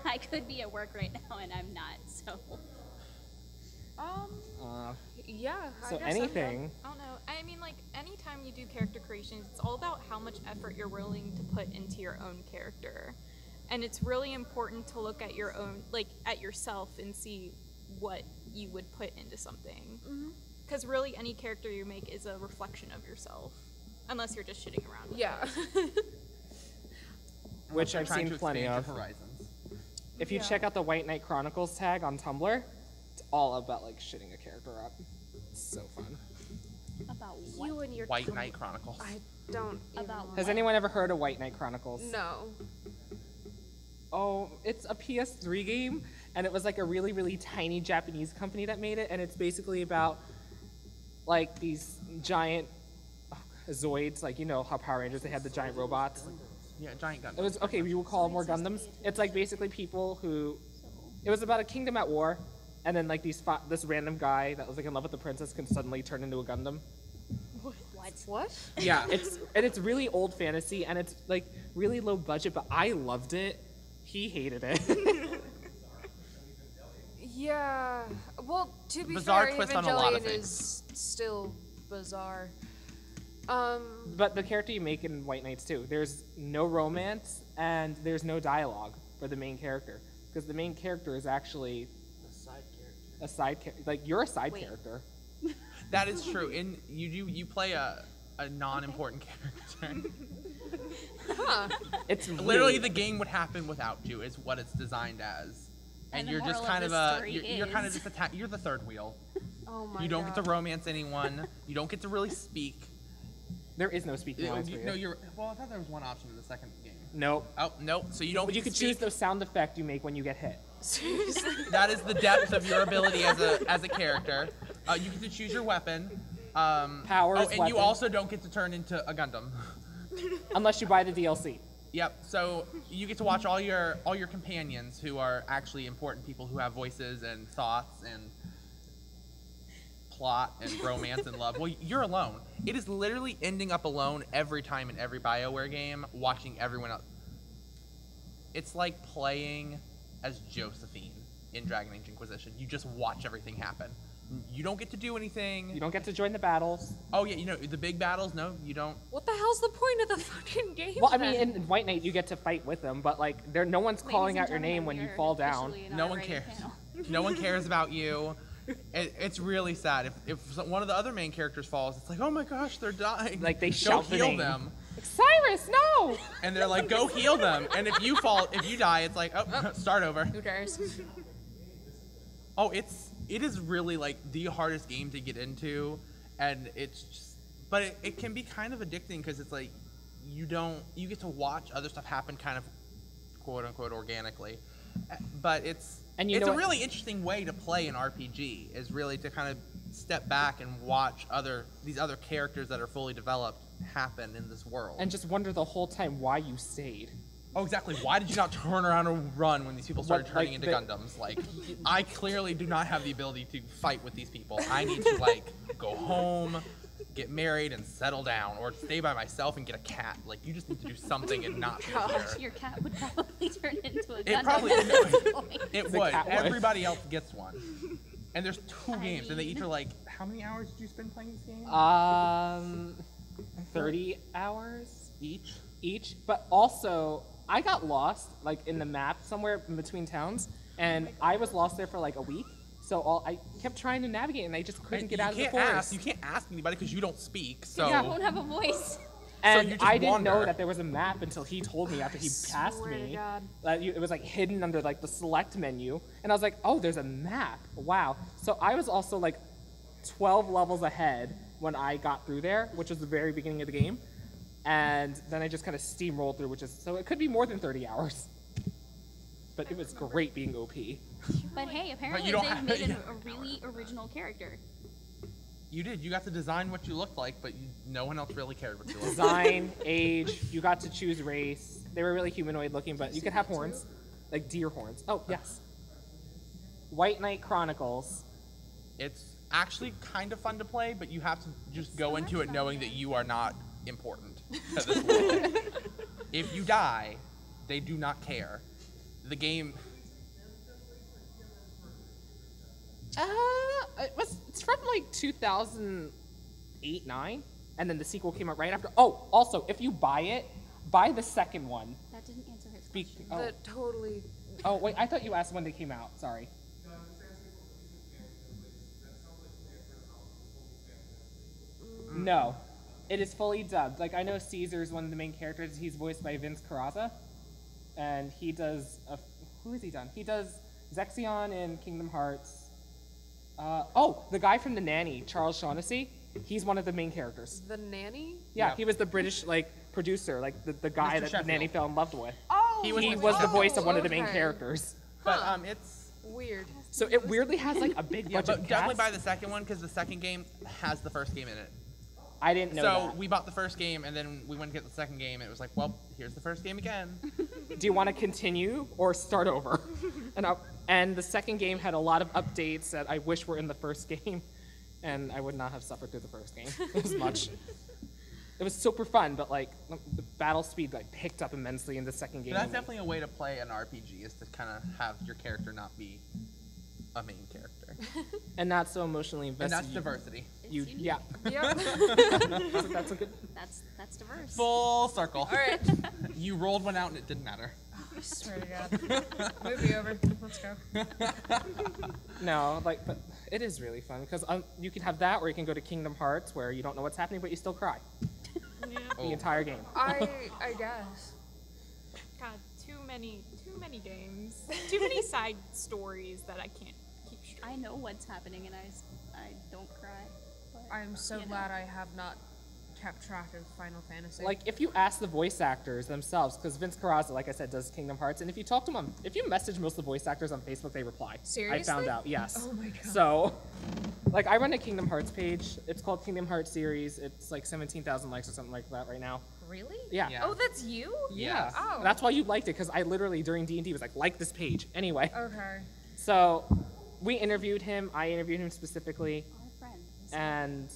I could be at work right now and I'm not, so. Yeah. So I guess anything. I don't know. I mean, like, anytime you do character creations, it's all about how much effort you're willing to put into your own character. And it's really important to look at your own, like, at yourself and see what you would put into something. Because really, any character you make is a reflection of yourself. Unless you're just shitting around with Yeah. it. Which They're I've trying seen to plenty expand of. your horizons. If you check out the White Knight Chronicles tag on Tumblr, it's all about like shitting a character up. It's so fun. About what? You and your White Knight Chronicles. I don't. even About know. Has anyone ever heard of White Knight Chronicles? No. Oh, it's a PS3 game, and it was like a really, really tiny Japanese company that made it, and it's basically about like these giant Zoids, like you know how Power Rangers, they had the giant robots. Yeah, giant gun. It was, okay, you would call them more Gundams. It's like basically people who, it was about a kingdom at war, and then like this random guy that was like in love with the princess can suddenly turn into a Gundam. What? What? Yeah, it's really old fantasy, and it's like really low budget, but I loved it. He hated it. Yeah. Well, to be Bizarre fair, twist on a lot of Evangelion things. is still bizarre. But the character you make in White Knights too, there's no romance and there's no dialogue for the main character, because the main character is actually a side character. Like you're a side Wait. character. That is true. And you play a non-important character. It's Literally, really, the game would happen without you. Is what it's designed as. And the you're just moral kind of of the a story you're kind of is- just you're the third wheel. Oh my You don't god. get to romance anyone. You don't get to really speak. there is no speaking lines for you. No, well, I thought there was one option in the second game. Nope. Oh no, so you don't. But you get could to choose speak. the sound effect you make when you get hit. Seriously. That is the depth of your ability as a character. You get to choose your weapon. Powers, Oh, and you weapon. also don't get to turn into a Gundam. Unless you buy the DLC. Yep. So you get to watch all your companions who are actually important people who have voices and thoughts and plot and romance and love. Well, you're alone. It is literally ending up alone every time in every BioWare game, watching everyone else. It's like playing as Josephine in Dragon Age Inquisition. You just watch everything happen. You don't get to do anything. You don't get to join the battles. Oh yeah, you know the big battles. No, you don't. What the hell's the point of the fucking game? Well, I mean, then? in White Knight, you get to fight with them, but like, no one's calling out your name when you fall down. No one cares. No one cares about you. It's really sad. If one of the other main characters falls, it's like, oh my gosh, they're dying. Like, they Go shout the heal name. them. Like, Cyrus, no! And they're like, go heal them. And if you die, it's like, oh, start over. Who cares? Oh, it is really like the hardest game to get into, and it's just, but it can be kind of addicting because it's like you get to watch other stuff happen kind of quote unquote organically, but it's And a really interesting way to play an RPG is really to kind of step back and watch these other characters that are fully developed happen in this world. And just wonder the whole time why you stayed. Oh, exactly. Why did you not turn around and run when these people started What, turning like, into the- Gundams? Like, I clearly do not have the ability to fight with these people. I need to, like, go home, get married, and settle down, or stay by myself and get a cat. Like, you just need to do something and not be here. Your cat would probably turn into a It Gundam probably at this point. It The would. cat would. Everybody else gets one. And there's 2 games, and they each are like, how many hours did you spend playing this game? 30 hours Each? But also, I got lost, like, in the map somewhere in between towns, and I was lost there for, like, a week. So I kept trying to navigate, and I just couldn't And get you out of the can't forest. You can't ask anybody because you don't speak. So You won't have a voice. And you just I didn't know wander. that there was a map until he told me after he passed swear to me. God. It was like hidden under like the select menu, and I was like, "Oh, there's a map! Wow!" So I was also like 12 levels ahead when I got through there, which was the very beginning of the game. And then I just kind of steamrolled through, so it could be more than 30 hours. But it was great being OP. But hey, apparently don't they've have- made yeah. a really original character. You did. You got to design what you looked like, but no one else really cared what you looked like. Design, age, you got to choose race. They were really humanoid looking, but you could have horns, like deer horns. Oh, yes. White Knight Chronicles. It's actually kind of fun to play, but you have to just go into it knowing that you are not important to this world. If you die, they do not care. The game... It's from like 2008, 9, and then the sequel came out right after. Oh, also, if you buy it, buy the second one. That didn't answer his Be- question. oh. That totally. Oh, wait, I thought you asked when they came out. Sorry. No, it is fully dubbed. Like, I know Caesar's one of the main characters. He's voiced by Vince Carrazza, and he does. Who has he done? He does Zexion in Kingdom Hearts. The guy from The Nanny, Charles Shaughnessy. He's one of the main characters. The nanny? Yeah, Yep. he was the British producer, the guy Mr. that the Nanny nanny fell in love with. Oh, He was He the- was the voice of one of the main okay. characters. But it's... Weird. So it weirdly has like a big Yeah, budget but definitely cast. buy the second one, because the second game has the first game in it. I didn't know So that. we bought the first game, and then we went to get the second game, and it was like, well, here's the first game again. Do you want to continue or start over? And the second game had a lot of updates that I wish were in the first game, and I would not have suffered through the first game as much. It was super fun, but like the battle speed picked up immensely in the second game. But that's definitely a way to play an RPG, is to kind of have your character not be a main character. And not so emotionally And invested. that's diversity. It's You, unique. yeah, Yep. that's a good. That's diverse. Full circle. All right. You rolled one out, and it didn't matter. I swear to God. Movie over. Let's go. No, but it is really fun because you can have that, or you can go to Kingdom Hearts where you don't know what's happening, but you still cry Yeah. the Oh. entire game. I guess. God, too many games. Too many side stories that I can't keep straight. I know what's happening, and I don't cry. But, I'm so you know. glad I have not kept track of Final Fantasy. Like, if you ask the voice actors themselves, because Vince Carrazza, like I said, does Kingdom Hearts, and if you talk to them, if you message most of the voice actors on Facebook, they reply. Seriously? I found out, yes. Oh my God. So, like, I run a Kingdom Hearts page. It's called Kingdom Hearts Series. It's like 17,000 likes or something like that right now. Really? Yeah. Yeah. Oh, that's you? Yeah. Oh. That's why you liked it, because I literally, during D&D, was like this page. Anyway, Okay. so we interviewed him. I interviewed him specifically. Our friend. And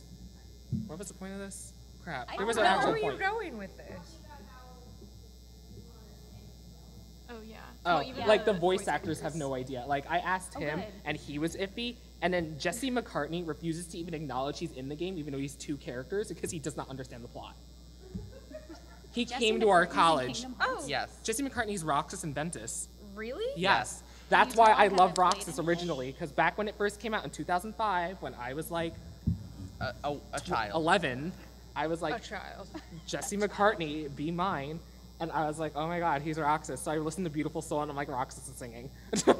what was the point of this? Crap. I There was don't an know. actual Where are you point. going with this? Oh yeah. Oh, even like the voice actors have no idea. Like I asked Oh, him, good. and he was iffy. And then Jesse McCartney refuses to even acknowledge he's in the game, even though he's two characters, because he does not understand the plot. He Jesse came to our McCartney's in college. Kingdom Hearts? Oh. Yes. Jesse McCartney's Roxas and Ventus. Really? Yes. That's You why all I love haven't played Roxas it? originally, because back when it first came out in 2005, when I was like A child. 11, I was A like, child. Jesse McCartney, be mine. And I was like, oh my god, he's Roxas. So I listened to Beautiful Soul, and I'm like, Roxas is singing. Yeah.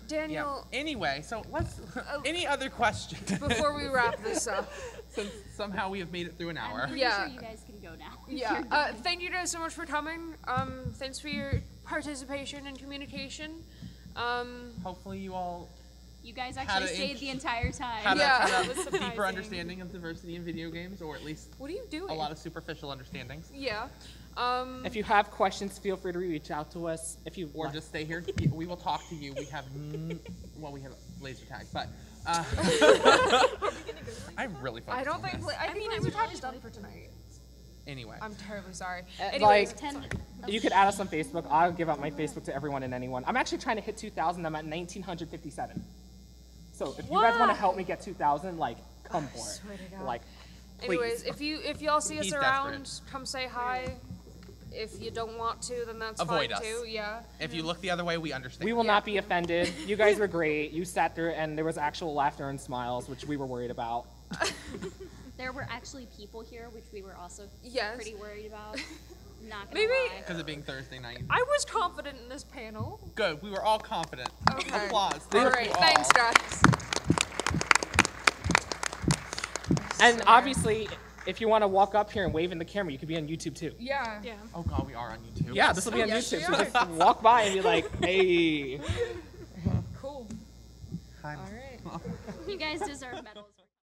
Daniel, Anyway, so let's... any other questions? before we wrap this up, Since somehow we have made it through an hour. I'm pretty Yeah. sure you guys can go now. yeah, You're done. thank you guys so much for coming. Thanks for your participation and communication. Hopefully you all You guys Had actually an stayed int- the entire time. had Yeah. a, That had was a deeper surprising. understanding of diversity in video games, or at least What are you doing? a lot of superficial understandings. Yeah. If you have questions, feel free to reach out to us. If you Or just stay here. We will talk to you. We have, we have laser tag, but I'm really focused I don't on think this. I think laser tag is done for tonight. Anyway, I'm terribly sorry. like- Anyways, 10 You could add us on Facebook. I'll give out my Facebook to everyone and anyone. I'm actually trying to hit 2,000. I'm at 1,957. So if you guys want to What? help me get 2,000, like, come for it. swear to God. Like, please. anyways, if y'all see us He's around, desperate. come say hi. If you don't want to, then that's Avoid fine us. too. Yeah. if you look the other way, we understand. we will Yeah. not be offended. You guys were great. You sat there, and there was actual laughter and smiles, which we were worried about. There were actually people here, which we were also Yes. pretty worried about. Not gonna Maybe- lie. Because of being Thursday night. I was confident in this panel. Good. We were all confident. Okay. Applause. All Thank right. you all. Thanks, guys. And Swear. obviously, if you want to walk up here and wave in the camera, you could be on YouTube too. Yeah. Yeah. Oh god, we are on YouTube. Yeah, this will be on yes, YouTube. we So just walk by and be like, hey. Cool. Hi. All right. You guys deserve medals.